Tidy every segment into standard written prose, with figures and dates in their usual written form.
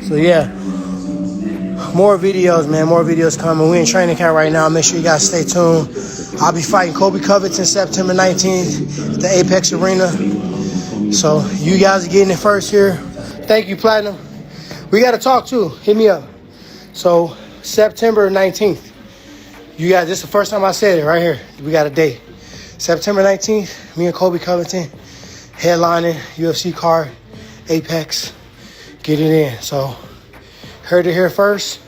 So yeah, more videos, man. More videos coming. We in training camp right now. Make sure you guys stay tuned. I'll be fighting Covington September 19th at the Apex Arena. So you guys are getting it first here. Thank you, Platinum. We got to talk too. Hit me up. So September 19th. You guys, this is the first time I said it right here. We got a date. September 19th, me and Covington headlining UFC card, Apex. Get it in. So heard it here first.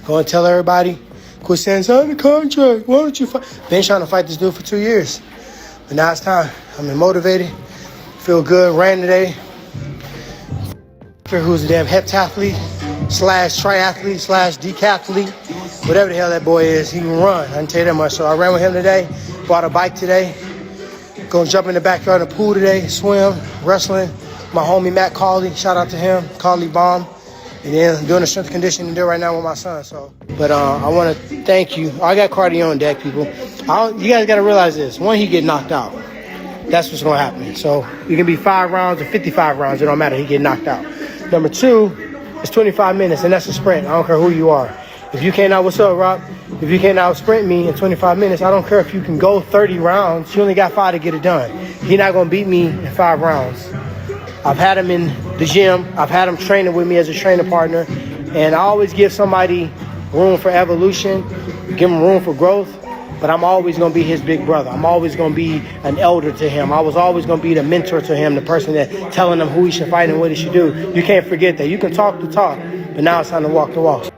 Go and tell everybody. Quit saying, sign the contract. Why don't you fight? Been trying to fight this dude for 2 years. But now it's time. I'm motivated. Feel good. Ran today. Who's a damn heptathlete / triathlete / decathlete. Whatever the hell that boy is, he can run. I can tell you that much. So I ran with him today. Bought a bike today. Gonna jump in the backyard in the pool today. Swim, wrestling. My homie Matt Cawley. Shout out to him. Cawley Bomb. And then I'm doing a strength conditioning there right now with my son. So, but I want to thank you. I got cardio on deck, people. You guys got to realize this. One, he get knocked out. That's what's going to happen. So it can be 5 rounds or 55 rounds. It don't matter. He get knocked out. Number 2, it's 25 minutes, and that's a sprint. I don't care who you are. If you can't what's up, Rob? If you can't out sprint me in 25 minutes, I don't care if you can go 30 rounds. You only got 5 to get it done. He's not going to beat me in 5 rounds. I've had him in the gym. I've had him training with me as a training partner. And I always give somebody room for evolution, give him room for growth. But I'm always going to be his big brother. I'm always going to be an elder to him. I was always going to be the mentor to him, the person that telling him who he should fight and what he should do. You can't forget that. You can talk the talk, but now it's time to walk the walk.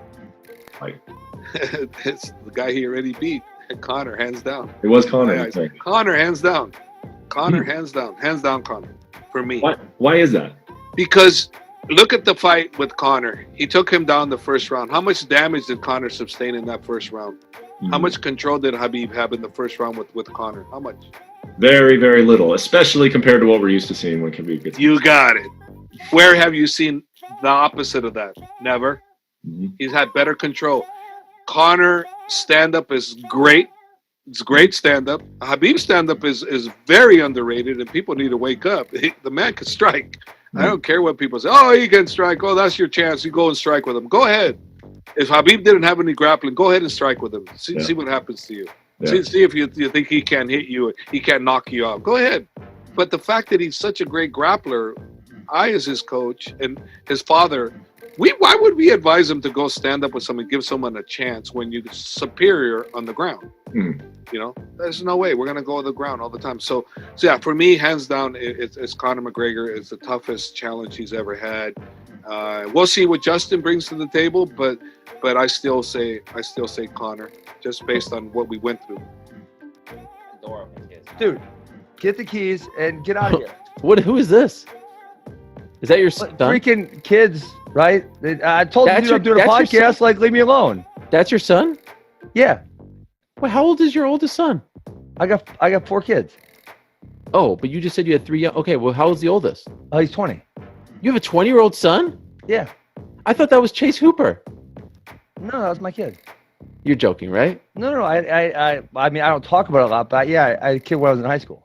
It's the guy he already beat, Conor, hands down. It was Conor. Conor, hands down. Conor, hands down. Hands down, Conor. For me. Why is that? Because look at the fight with Conor. He took him down the first round. How much damage did Conor sustain in that first round? How much control did Khabib have in the first round with Conor? How much? Very, very little, especially compared to what we're used to seeing when Khabib gets. You got it. Where have you seen the opposite of that? Never. He's had better control. Conor stand-up is great. It's great stand-up. Khabib's stand-up is very underrated, and people need to wake up. The man can strike. I don't care what people say. Oh, he can strike. Oh, that's your chance. You go and strike with him. Go ahead. If Khabib didn't have any grappling, go ahead and strike with him. See what happens to you. Yeah. See if you think he can't hit you, he can't knock you out. Go ahead. But the fact that he's such a great grappler, I as his coach and his father, why would we advise him to go stand up with someone, give someone a chance when you're superior on the ground? You know, there's no way. We're going to go on the ground all the time. So yeah, for me, hands down, it's Conor McGregor. It's the toughest challenge he's ever had. We'll see what Justin brings to the table, but I still say Conor, just based on what we went through. Dude, get the keys and get out of here. Who is this? Is that your son? Freaking kids, right? I told you I'm doing a podcast. Like, leave me alone. That's your son? Yeah. Wait, how old is your oldest son? I got 4 kids. Oh, but you just said you had 3 young. Okay, well, how old's the oldest? Oh, he's 20. You have a 20-year-old son? Yeah. I thought that was Chase Hooper. No, that was my kid. You're joking, right? No. I mean, I don't talk about it a lot, but yeah, I had a kid when I was in high school.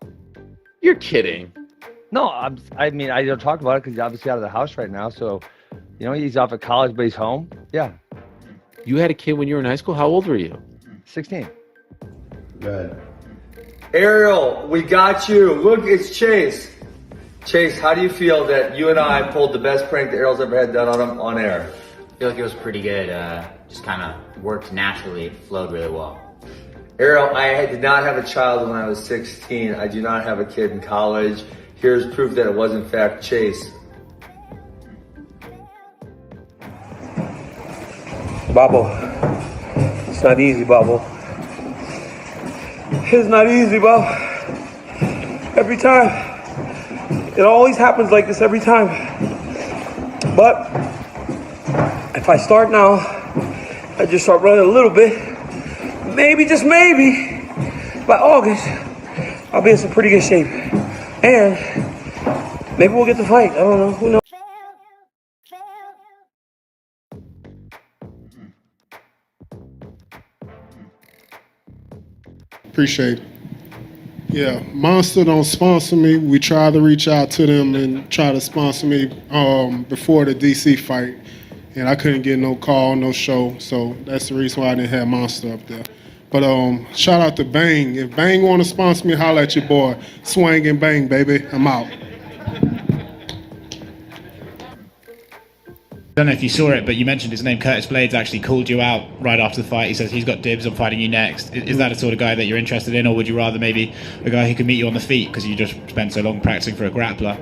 You're kidding. No, I mean, I don't talk about it because he's obviously out of the house right now. So, you know, he's off at college, but he's home. Yeah. You had a kid when you were in high school? How old were you? 16. Good. Ariel, we got you. Look, it's Chase. Chase, how do you feel that you and I pulled the best prank that Ariel's ever had done on him on air? I feel like it was pretty good. Just kind of worked naturally. It flowed really well. Ariel, I did not have a child when I was 16. I do not have a kid in college. Here's proof that it was in fact Chase. Bubble. It's not easy, Bubble. It's not easy, Bubble. Every time. It always happens like this every time. But if I start now, I just start running a little bit. Maybe, just maybe, by August, I'll be in some pretty good shape. And maybe we'll get the fight. I don't know. Who knows? Appreciate Yeah, Monster don't sponsor me. We tried to reach out to them and try to sponsor me before the DC fight, and I couldn't get no call, no show. So that's the reason why I didn't have Monster up there. But shout out to Bang. If Bang want to sponsor me, holla at your boy. Swing and Bang, baby. I'm out. I don't know if you saw it, but you mentioned his name. Curtis Blades actually called you out right after the fight. He says he's got dibs on fighting you next. Is that a sort of guy that you're interested in, or would you rather maybe a guy who can meet you on the feet because you just spent so long practicing for a grappler?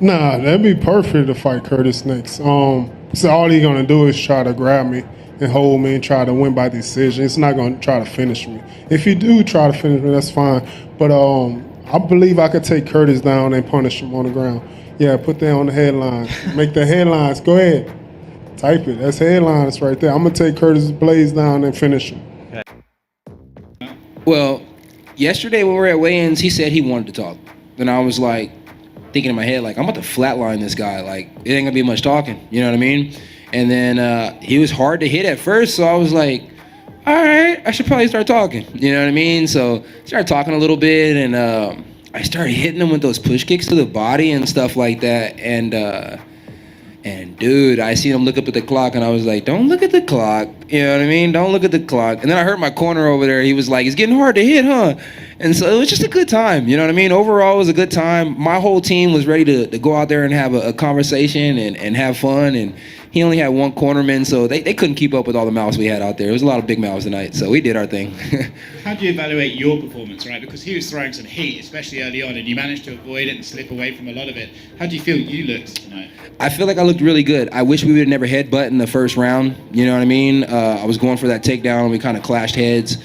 Nah, that'd be perfect to fight Curtis next. So all he's gonna do is try to grab me and hold me and try to win by decision. It's not gonna try to finish me. If he do try to finish me, that's fine. But I believe I could take Curtis down and punish him on the ground. Yeah, put that on the headlines. Make the headlines. Go ahead. Type it. That's headlines right there. I'm going to take Curtis Blades down and finish him. Well, yesterday when we were at weigh-ins, he said he wanted to talk. Then I was like, thinking in my head, like, I'm about to flatline this guy. Like, it ain't going to be much talking. You know what I mean? And then he was hard to hit at first, so I was like, all right, I should probably start talking. You know what I mean? So started talking a little bit, and I started hitting him with those push kicks to the body and stuff like that. And dude, I seen him look up at the clock, and I was like, don't look at the clock. You know what I mean? Don't look at the clock. And then I heard my corner over there. He was like, it's getting hard to hit, huh? And so it was just a good time. You know what I mean? Overall, it was a good time. My whole team was ready to go out there and have a conversation and have fun. And he only had one cornerman, so they couldn't keep up with all the mouths we had out there. It was a lot of big mouths tonight, so we did our thing. How do you evaluate your performance, right? Because he was throwing some heat, especially early on, and you managed to avoid it and slip away from a lot of it. How do you feel you looked tonight? I feel like I looked really good. I wish we would have never headbutt in the first round. You know what I mean? I was going for that takedown, and we kind of clashed heads.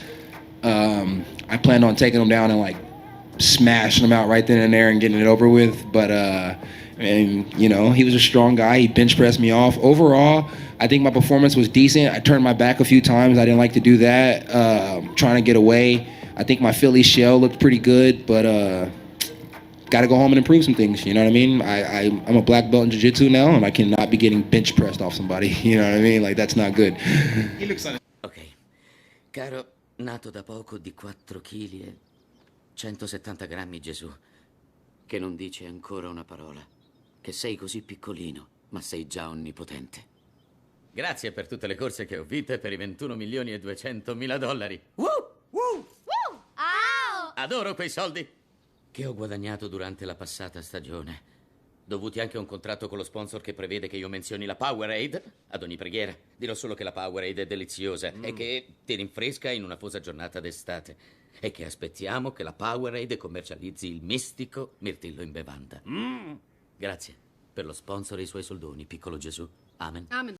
I planned on taking him down and like smashing him out right then and there and getting it over with. But and you know, he was a strong guy. He bench pressed me off. Overall, I think my performance was decent. I turned my back a few times. I didn't like to do that. Trying to get away. I think my Philly shell looked pretty good, but got to go home and improve some things. You know what I mean? I'm a black belt in jiu-jitsu now, and I cannot be getting bench pressed off somebody. You know what I mean? Like, that's not good. He looks like... Ok. Caro, nato da poco di 4 kg e 170 grammi Gesù, che non dice ancora una parola, che sei così piccolino, ma sei già onnipotente. Grazie per tutte le corse che ho vinto e per i 21 milioni e 200 mila dollari. Adoro quei soldi che ho guadagnato durante la passata stagione, dovuti anche a un contratto con lo sponsor che prevede che io menzioni la Powerade ad ogni preghiera. Dirò solo che la Powerade è deliziosa e che ti rinfresca in una fosa giornata d'estate e che aspettiamo che la Powerade commercializzi il mistico mirtillo in bevanda. Grazie per lo sponsor e i suoi soldoni, piccolo Gesù. Amen. Amen.